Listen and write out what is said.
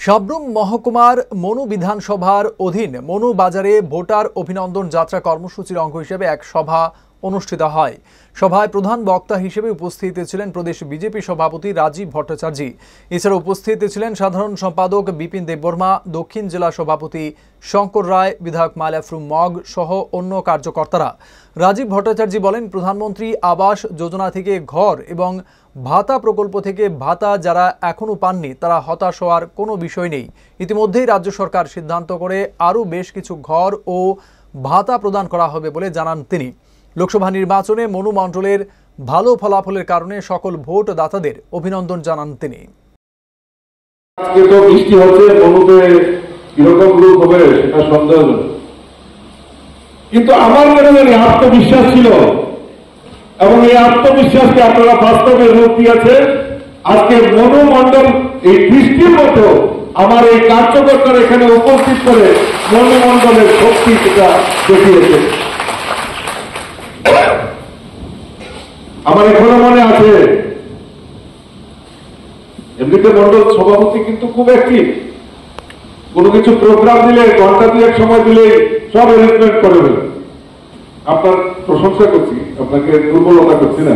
সাব্রুম মহকুমার মনু বিধানসভার অধীন মনু বাজারে ভোটার অভিনন্দন যাত্রা কর্মসূচির অঙ্গ হিসেবে এক সভা অনুষ্ঠিত হয়। সভায় প্রধান বক্তা হিসেবে উপস্থিত ছিলেন প্রদেশ বিজেপি সভাপতি রাজীব ভট্টাচার্য। এছাড়া উপস্থিত ছিলেন সাধারণ সম্পাদক বিপিন দেববর্মা, দক্ষিণ জেলা সভাপতি শঙ্কর রায়, বিধায়ক মালাফরুম মগ সহ অন্য কার্যকর্তারা। রাজীব ভট্টাচার্য বলেন, প্রধানমন্ত্রী আবাস যোজনা থেকে ঘর এবং ভাতা প্রকল্প থেকে ভাতা যারা এখনো পাননি তারা হতাশ হওয়ার কোনো বিষয় নেই। ইতিমধ্যেই রাজ্য সরকার সিদ্ধান্ত করে আরও বেশ কিছু ঘর ও ভাতা প্রদান করা হবে বলে জানান তিনি। লোকসভা নির্বাচনে মনু মণ্ডলের ভালো ফলাফলের কারণে সকল ভোটদাতাদের অভিনন্দন জানান তিনি। আজকে তো বৃষ্টি হচ্ছে, মনুতে কিরকম রূপ হবে সেটা সন্দেহজনক, কিন্তু আমার মনে হয় আত্মবিশ্বাস ছিল এবং এই আত্মবিশ্বাসকে আপনারা বাস্তবে রূপ দিয়েছে। আজকে মনু মণ্ডল এই বৃষ্টির মতো আমার এই কার্যকর্তারা এখানে উপস্থিত করে মনু মণ্ডলের শক্তি সেটা দেখিয়েছে। আমার এখনো মনে আছে, এমনিতে মণ্ডল সভাপতি কিন্তু খুব অ্যাক্টিভ, কোনো কিছু প্রোগ্রাম দিলে ঘন্টা দুয়েক সময় দিলে সব অ্যারেঞ্জমেন্ট করে ফেলে। আপনার প্রশংসা করছি, আপনাকে দুর্বলতা করছি না।